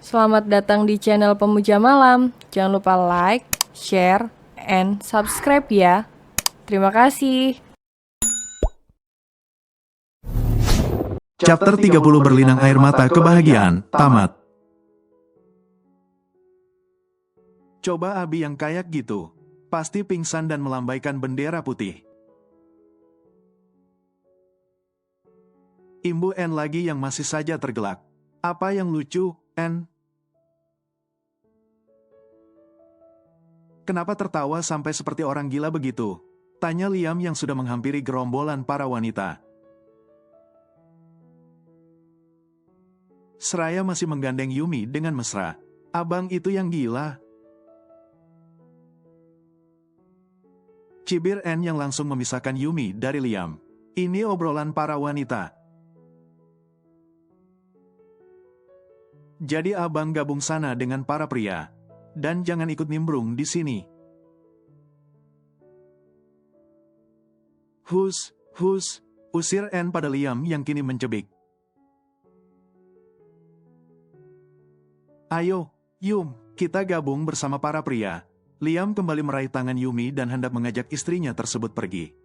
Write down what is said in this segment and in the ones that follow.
Selamat datang di channel Pemuja Malam. Jangan lupa like, share, and subscribe ya. Terima kasih. Chapter 30 Berlinang Air Mata Kebahagiaan, tamat. Coba Abi yang kayak gitu. Pasti pingsan dan melambaikan bendera putih. Imbu N lagi yang masih saja tergelak. Apa yang lucu, N? Kenapa tertawa sampai seperti orang gila begitu? Tanya Liam yang sudah menghampiri gerombolan para wanita. Seraya masih menggandeng Yumi dengan mesra. Abang itu yang gila. Cibir N yang langsung memisahkan Yumi dari Liam. Ini obrolan para wanita. Jadi abang gabung sana dengan para pria. Dan jangan ikut nimbrung di sini. Hus, usir N pada Liam yang kini mencebik. Ayo, Yum, kita gabung bersama para pria. Liam kembali meraih tangan Yumi dan hendak mengajak istrinya tersebut pergi.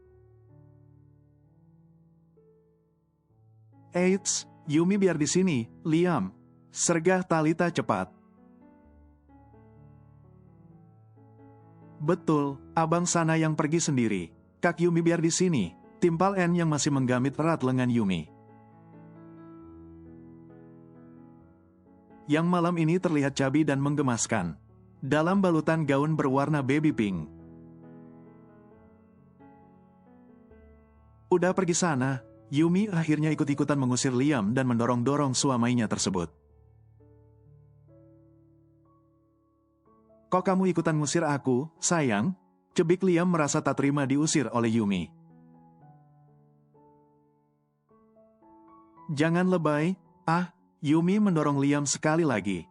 Eits, Yumi biar di sini, Liam. Sergah Talita cepat. Betul, abang sana yang pergi sendiri. Kak Yumi biar di sini. Timpal N yang masih menggamit erat lengan Yumi. Yang malam ini terlihat cabi dan menggemaskan. Dalam balutan gaun berwarna baby pink. Udah pergi sana, Yumi akhirnya ikut-ikutan mengusir Liam dan mendorong-dorong suaminya tersebut. Kok kamu ikutan ngusir aku, sayang? Cebik Liam merasa tak terima diusir oleh Yumi. Jangan lebay, Yumi mendorong Liam sekali lagi.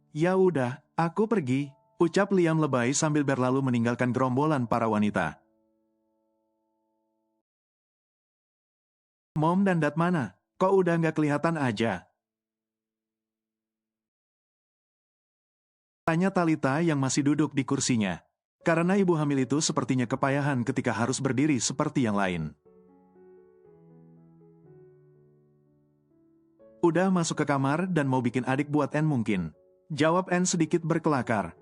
Ya udah, aku pergi, ucap Liam lebay sambil berlalu meninggalkan gerombolan para wanita. Mom dan Dad mana? Kok udah nggak kelihatan aja? Tanya Talita yang masih duduk di kursinya. Karena ibu hamil itu sepertinya kepayahan ketika harus berdiri seperti yang lain. Udah masuk ke kamar dan mau bikin adik buat N mungkin. Jawab N sedikit berkelakar.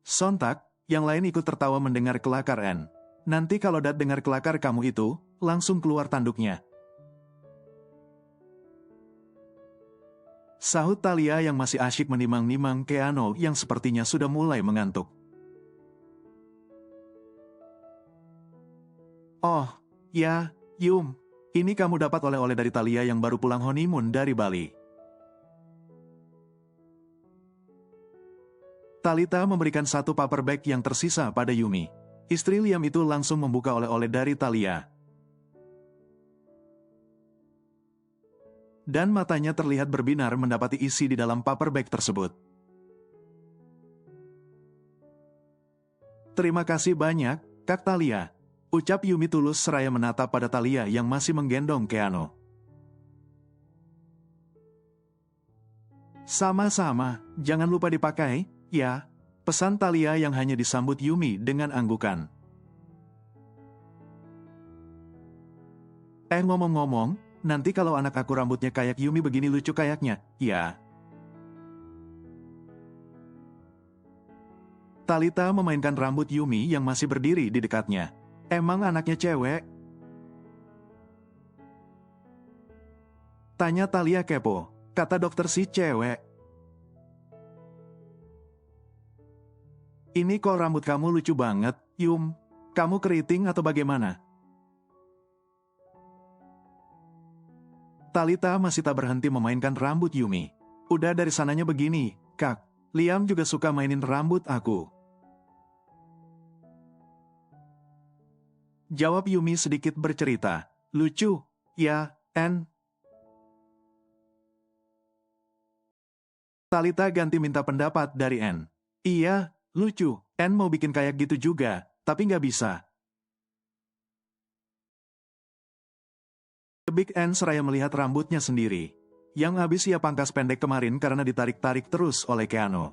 Sontak, yang lain ikut tertawa mendengar kelakar N. Nanti kalau Dad dengar kelakar kamu itu, langsung keluar tanduknya. Sahut Talia yang masih asyik menimang-nimang Keano yang sepertinya sudah mulai mengantuk. Oh, ya, Yum. Ini kamu dapat oleh-oleh dari Talia yang baru pulang honeymoon dari Bali. Talita memberikan satu paper bag yang tersisa pada Yumi. Istri Liam itu langsung membuka oleh-oleh dari Talia. Dan matanya terlihat berbinar mendapati isi di dalam paper bag tersebut. Terima kasih banyak, Kak Talia. Ucap Yumi tulus seraya menatap pada Talia yang masih menggendong Keano. Sama-sama, jangan lupa dipakai, ya. Pesan Talia yang hanya disambut Yumi dengan anggukan. Ngomong-ngomong, nanti kalau anak aku rambutnya kayak Yumi begini lucu kayaknya, ya. Talita memainkan rambut Yumi yang masih berdiri di dekatnya. Emang anaknya cewek? Tanya Talia kepo. Kata dokter si cewek. Ini kok rambut kamu lucu banget, Yum. Kamu keriting atau bagaimana? Talita masih tak berhenti memainkan rambut Yumi. Udah dari sananya begini, Kak. Liam juga suka mainin rambut aku. Jawab Yumi sedikit bercerita. Lucu, ya, N. Talita ganti minta pendapat dari N. Iya, lucu. N mau bikin kayak gitu juga, tapi nggak bisa. Big N seraya melihat rambutnya sendiri, yang habis ia pangkas pendek kemarin karena ditarik-tarik terus oleh Keanu.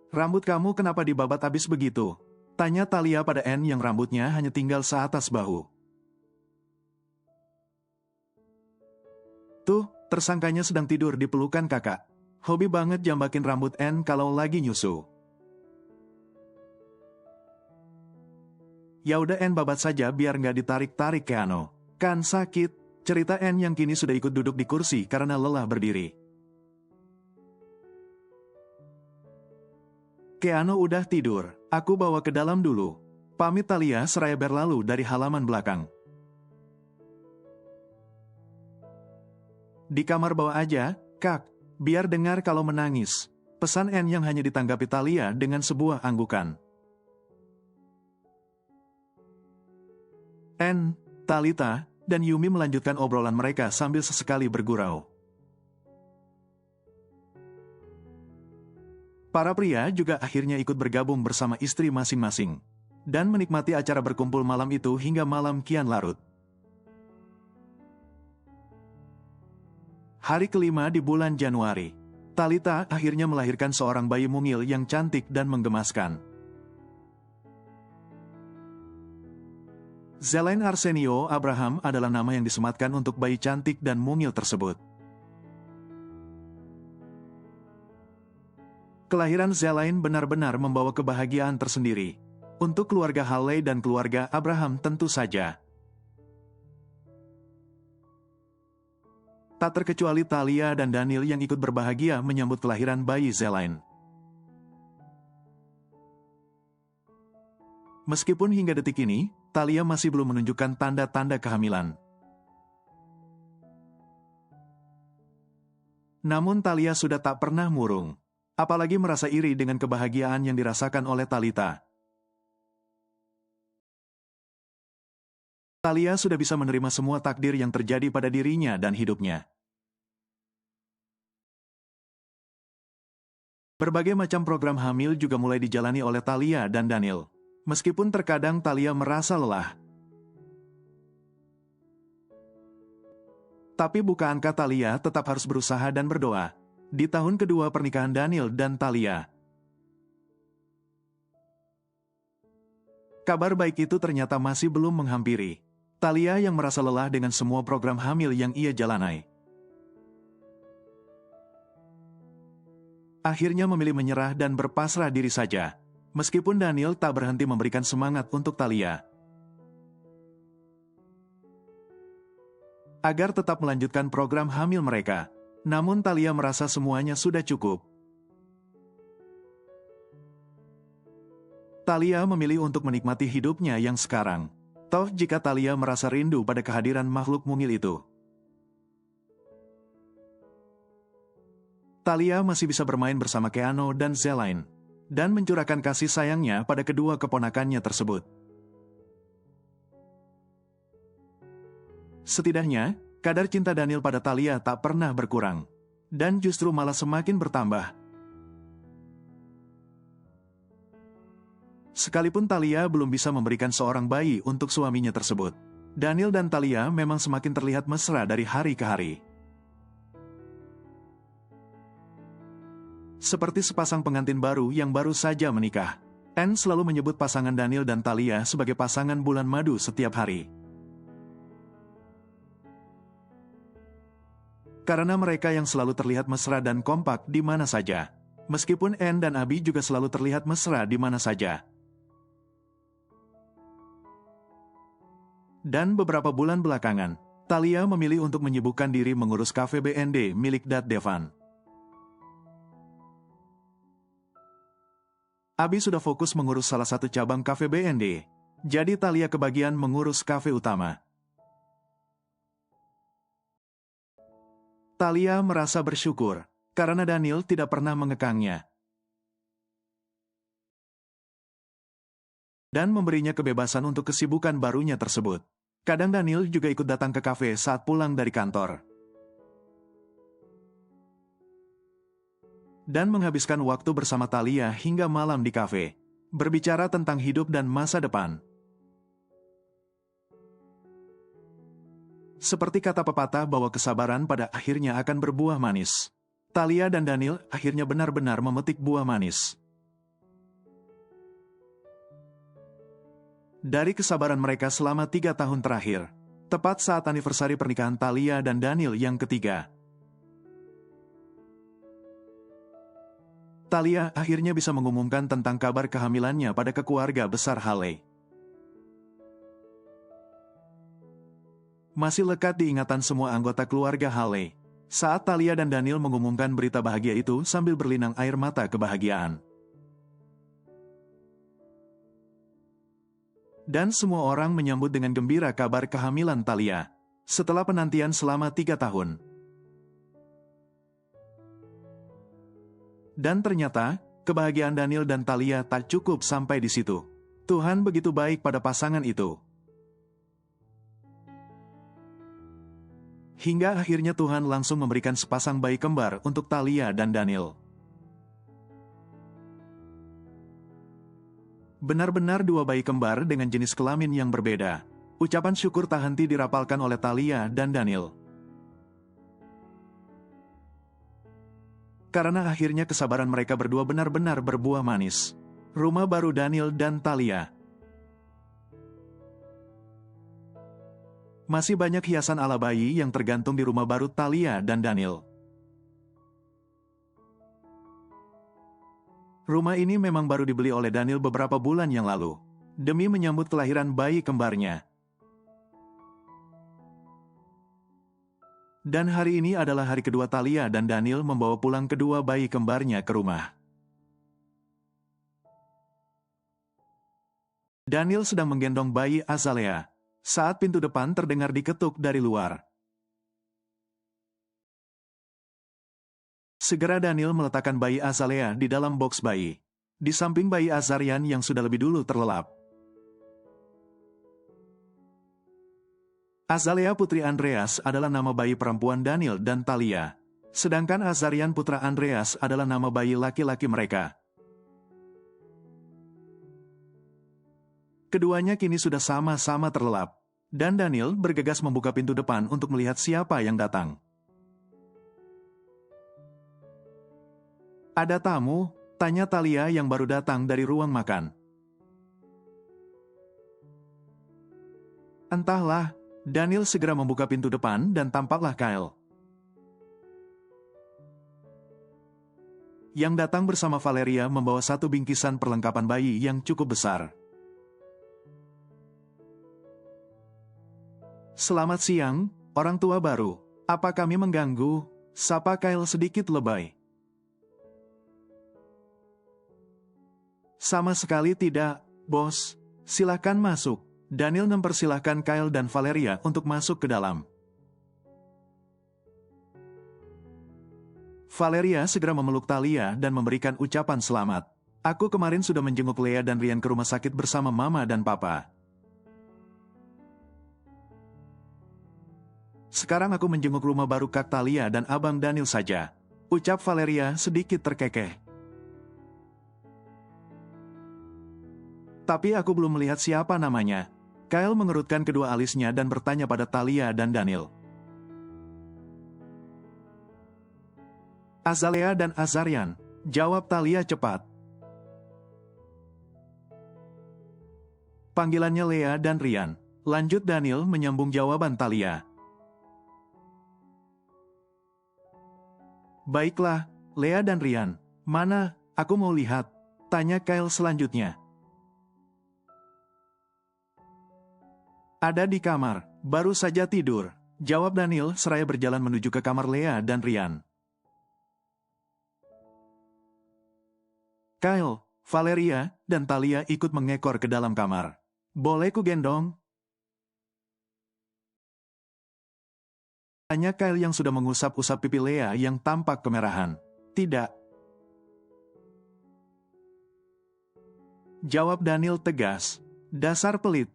"Rambut kamu kenapa dibabat habis begitu?" tanya Talia pada N yang rambutnya hanya tinggal seatas bahu. "Tuh, tersangkanya sedang tidur di pelukan kakak. Hobi banget jambakin rambut N kalau lagi nyusu." "Ya udah N babat saja biar nggak ditarik-tarik Keanu. Kan sakit," cerita N yang kini sudah ikut duduk di kursi karena lelah berdiri. "Keanu udah tidur, aku bawa ke dalam dulu," pamit Talia seraya berlalu dari halaman belakang. "Di kamar bawah aja, Kak, biar dengar kalau menangis," pesan N yang hanya ditanggapi Talia dengan sebuah anggukan. N, Talita, dan Yumi melanjutkan obrolan mereka sambil sesekali bergurau. Para pria juga akhirnya ikut bergabung bersama istri masing-masing, dan menikmati acara berkumpul malam itu hingga malam kian larut. Hari kelima di bulan Januari, Talita akhirnya melahirkan seorang bayi mungil yang cantik dan menggemaskan. Zelaine Arsenio Abraham adalah nama yang disematkan untuk bayi cantik dan mungil tersebut. Kelahiran Zelaine benar-benar membawa kebahagiaan tersendiri. Untuk keluarga Halley dan keluarga Abraham tentu saja. Tak terkecuali Talia dan Daniel yang ikut berbahagia menyambut kelahiran bayi Zelaine. Meskipun hingga detik ini, Talia masih belum menunjukkan tanda-tanda kehamilan. Namun Talia sudah tak pernah murung. Apalagi merasa iri dengan kebahagiaan yang dirasakan oleh Talita. Talia sudah bisa menerima semua takdir yang terjadi pada dirinya dan hidupnya. Berbagai macam program hamil juga mulai dijalani oleh Talia dan Daniel. Meskipun terkadang Talia merasa lelah. Tapi buka angka Talia tetap harus berusaha dan berdoa. Di tahun kedua pernikahan Daniel dan Talia. Kabar baik itu ternyata masih belum menghampiri Talia yang merasa lelah dengan semua program hamil yang ia jalani. Akhirnya memilih menyerah dan berpasrah diri saja. Meskipun Daniel tak berhenti memberikan semangat untuk Talia. Agar tetap melanjutkan program hamil mereka. Namun Talia merasa semuanya sudah cukup. Talia memilih untuk menikmati hidupnya yang sekarang. Toh jika Talia merasa rindu pada kehadiran makhluk mungil itu. Talia masih bisa bermain bersama Keanu dan Zelaine. Dan mencurahkan kasih sayangnya pada kedua keponakannya tersebut. Setidaknya, kadar cinta Daniel pada Talia tak pernah berkurang, dan justru malah semakin bertambah. Sekalipun Talia belum bisa memberikan seorang bayi untuk suaminya tersebut, Daniel dan Talia memang semakin terlihat mesra dari hari ke hari. Seperti sepasang pengantin baru yang baru saja menikah, Anne selalu menyebut pasangan Daniel dan Talia sebagai pasangan bulan madu setiap hari. Karena mereka yang selalu terlihat mesra dan kompak di mana saja. Meskipun Anne dan Abby juga selalu terlihat mesra di mana saja. Dan beberapa bulan belakangan, Talia memilih untuk menyibukkan diri mengurus kafe BND milik Dad Devan. Abby sudah fokus mengurus salah satu cabang kafe BND, jadi Talia kebagian mengurus kafe utama. Talia merasa bersyukur, karena Daniel tidak pernah mengekangnya. Dan memberinya kebebasan untuk kesibukan barunya tersebut. Kadang Daniel juga ikut datang ke kafe saat pulang dari kantor. Dan menghabiskan waktu bersama Talia hingga malam di kafe, berbicara tentang hidup dan masa depan. Seperti kata pepatah bahwa kesabaran pada akhirnya akan berbuah manis. Thalia dan Daniel akhirnya benar-benar memetik buah manis. Dari kesabaran mereka selama 3 tahun terakhir, tepat saat anniversary pernikahan Thalia dan Daniel yang ketiga, Thalia akhirnya bisa mengumumkan tentang kabar kehamilannya pada keluarga besar Haley. Masih lekat diingatan semua anggota keluarga Haley, saat Thalia dan Daniel mengumumkan berita bahagia itu sambil berlinang air mata kebahagiaan. Dan semua orang menyambut dengan gembira kabar kehamilan Thalia, setelah penantian selama 3 tahun. Dan ternyata, kebahagiaan Daniel dan Thalia tak cukup sampai di situ. Tuhan begitu baik pada pasangan itu. Hingga akhirnya Tuhan langsung memberikan sepasang bayi kembar untuk Thalia dan Daniel. Benar-benar 2 bayi kembar dengan jenis kelamin yang berbeda. Ucapan syukur tak henti dirapalkan oleh Thalia dan Daniel. Karena akhirnya kesabaran mereka berdua benar-benar berbuah manis. Rumah baru Daniel dan Thalia. Masih banyak hiasan ala bayi yang tergantung di rumah baru Thalia dan Daniel. Rumah ini memang baru dibeli oleh Daniel beberapa bulan yang lalu, demi menyambut kelahiran bayi kembarnya. Dan hari ini adalah hari kedua Thalia dan Daniel membawa pulang kedua bayi kembarnya ke rumah. Daniel sedang menggendong bayi Azalea, saat pintu depan terdengar diketuk dari luar. Segera Daniel meletakkan bayi Azalea di dalam boks bayi, di samping bayi Azarian yang sudah lebih dulu terlelap. Azalea putri Andreas adalah nama bayi perempuan Daniel dan Thalia, sedangkan Azarian putra Andreas adalah nama bayi laki-laki mereka. Keduanya kini sudah sama-sama terlelap, dan Daniel bergegas membuka pintu depan untuk melihat siapa yang datang. "Ada tamu?" tanya Thalia yang baru datang dari ruang makan. Entahlah, Daniel segera membuka pintu depan dan tampaklah Kyle. Yang datang bersama Valeria membawa satu bingkisan perlengkapan bayi yang cukup besar. "Selamat siang, orang tua baru. Apa kami mengganggu?" sapa Kyle sedikit lebay. "Sama sekali tidak, bos. Silakan masuk." Daniel mempersilahkan Kyle dan Valeria untuk masuk ke dalam. Valeria segera memeluk Thalia dan memberikan ucapan selamat. "Aku kemarin sudah menjenguk Lea dan Ryan ke rumah sakit bersama Mama dan Papa. Sekarang aku menjenguk rumah baru Kak Thalia dan Abang Daniel saja," ucap Valeria sedikit terkekeh. "Tapi aku belum melihat siapa namanya." Kyle mengerutkan kedua alisnya dan bertanya pada Thalia dan Daniel. "Azalea dan Azarian," jawab Thalia cepat. "Panggilannya Lea dan Ryan," lanjut Daniel menyambung jawaban Thalia. "Baiklah, Lea dan Ryan. Mana? Aku mau lihat," tanya Kyle selanjutnya. "Ada di kamar, baru saja tidur," jawab Daniel seraya berjalan menuju ke kamar Lea dan Ryan. Kyle, Valeria, dan Thalia ikut mengekor ke dalam kamar. "Boleh ku gendong?" tanya Kyle yang sudah mengusap-usap pipi Lea yang tampak kemerahan. "Tidak," jawab Daniel tegas. "Dasar pelit,"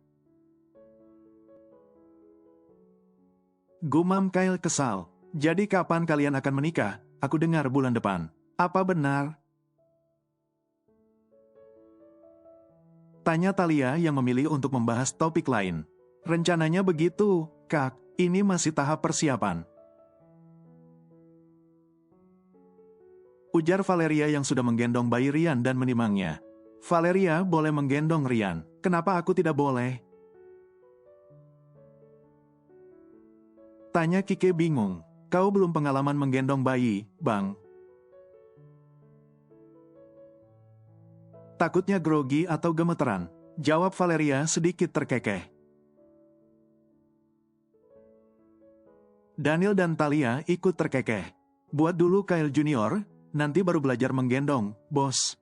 gumam Kyle kesal. "Jadi kapan kalian akan menikah? Aku dengar bulan depan. Apa benar?" tanya Thalia yang memilih untuk membahas topik lain. "Rencananya begitu, Kak. Ini masih tahap persiapan. Ujar Valeria yang sudah menggendong bayi Rian dan menimangnya. Valeria boleh menggendong Rian, kenapa aku tidak boleh? Tanya Kike bingung. Kau belum pengalaman menggendong bayi, Bang. Takutnya grogi atau gemeteran, jawab Valeria sedikit terkekeh. Daniel dan Talia ikut terkekeh. Buat dulu Kyle Junior, nanti baru belajar menggendong, bos.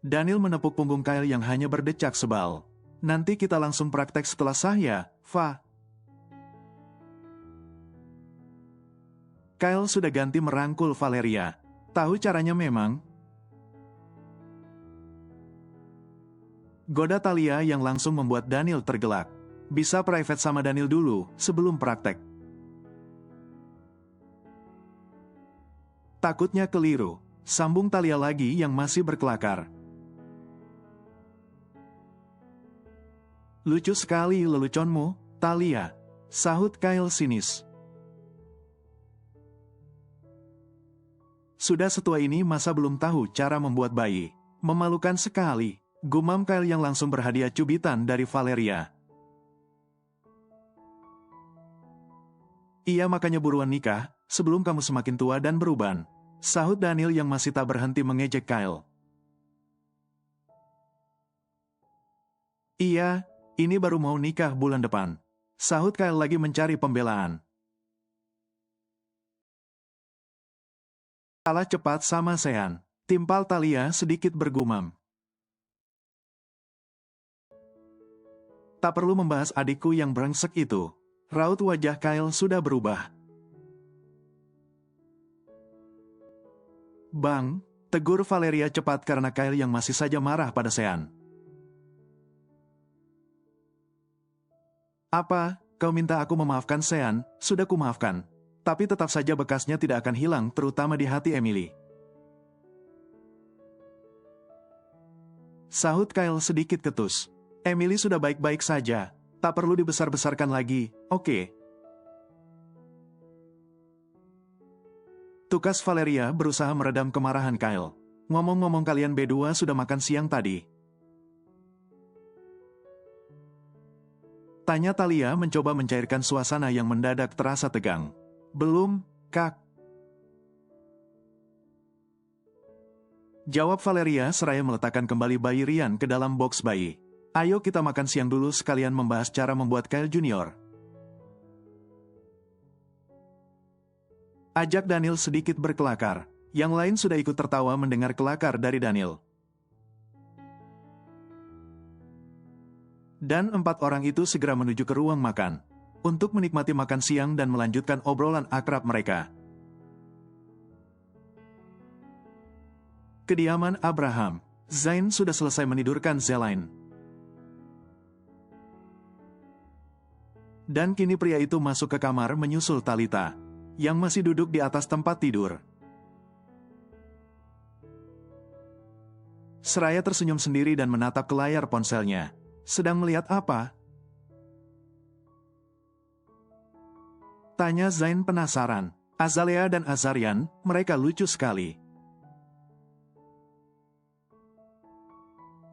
Daniel menepuk punggung Kyle yang hanya berdecak sebal. Nanti kita langsung praktek setelah sah ya, Va. Kyle sudah ganti merangkul Valeria. Tahu caranya memang? Goda Talia yang langsung membuat Daniel tergelak. Bisa private sama Daniel dulu, sebelum praktek. Takutnya keliru, sambung Talia lagi yang masih berkelakar. Lucu sekali leluconmu, Talia, sahut Kyle sinis. Sudah setua ini masa belum tahu cara membuat bayi. Memalukan sekali, gumam Kyle yang langsung berhadiah cubitan dari Valeria. Iya makanya buruan nikah, sebelum kamu semakin tua dan beruban. Sahut Daniel yang masih tak berhenti mengejek Kyle. Iya, ini baru mau nikah bulan depan. Sahut Kyle lagi mencari pembelaan. Kalah cepat sama Sean. Timpal Talia sedikit bergumam. Tak perlu membahas adikku yang brengsek itu. Raut wajah Kyle sudah berubah. Bang, tegur Valeria cepat karena Kyle yang masih saja marah pada Sean. Apa, kau minta aku memaafkan Sean? Sudah kumaafkan. Tapi tetap saja bekasnya tidak akan hilang terutama di hati Emily. Sahut Kyle sedikit ketus. Emily sudah baik-baik saja. Tak perlu dibesar-besarkan lagi, oke? Tukas Valeria berusaha meredam kemarahan Kyle. Ngomong-ngomong kalian berdua sudah makan siang tadi? Tanya Talia mencoba mencairkan suasana yang mendadak terasa tegang. Belum, Kak. Jawab Valeria seraya meletakkan kembali bayi Rian ke dalam box bayi. Ayo kita makan siang dulu sekalian membahas cara membuat Kyle Junior. Ajak Daniel sedikit berkelakar. Yang lain sudah ikut tertawa mendengar kelakar dari Daniel. Dan 4 orang itu segera menuju ke ruang makan. Untuk menikmati makan siang dan melanjutkan obrolan akrab mereka. Kediaman Abraham. Zain sudah selesai menidurkan Zelaine. Dan kini pria itu masuk ke kamar menyusul Talita, yang masih duduk di atas tempat tidur. Seraya tersenyum sendiri dan menatap ke layar ponselnya. Sedang melihat apa? Tanya Zain penasaran. Azalea dan Azarian, mereka lucu sekali.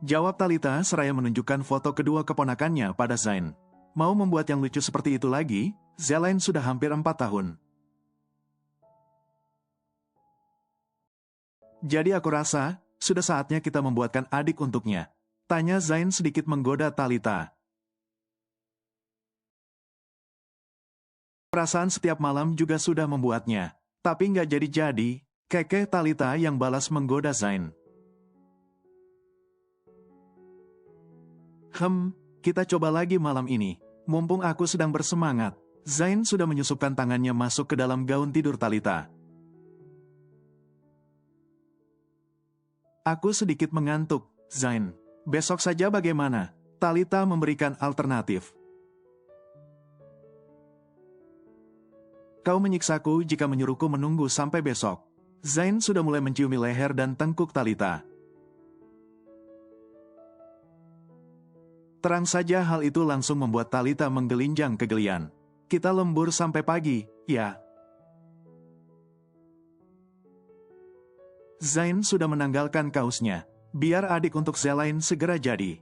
Jawab Talita seraya menunjukkan foto kedua keponakannya pada Zain. Mau membuat yang lucu seperti itu lagi, Zelaine sudah hampir 4 tahun. Jadi aku rasa, sudah saatnya kita membuatkan adik untuknya. Tanya Zain sedikit menggoda Talita. Perasaan setiap malam juga sudah membuatnya. Tapi nggak jadi-jadi, kekeh Talita yang balas menggoda Zain. Kita coba lagi malam ini. Mumpung aku sedang bersemangat. Zain sudah menyusupkan tangannya masuk ke dalam gaun tidur Talita. Aku sedikit mengantuk, Zain. Besok saja bagaimana? Talita memberikan alternatif. Kau menyiksaku jika menyuruhku menunggu sampai besok. Zain sudah mulai menciumi leher dan tengkuk Talita. Terang saja hal itu langsung membuat Talita menggelinjang kegelian. Kita lembur sampai pagi, ya. Zain sudah menanggalkan kaosnya. Biar adik untuk Zelain segera jadi.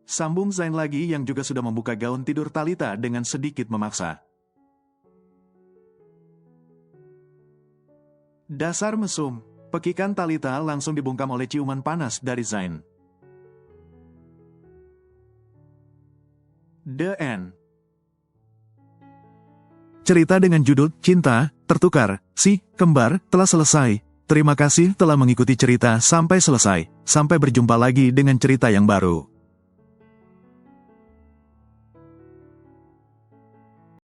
Sambung Zain lagi yang juga sudah membuka gaun tidur Talita dengan sedikit memaksa. Dasar mesum, pekikan Talita langsung dibungkam oleh ciuman panas dari Zain. The End. Cerita dengan judul Cinta Tertukar, si kembar telah selesai. Terima kasih telah mengikuti cerita sampai selesai. Sampai berjumpa lagi dengan cerita yang baru.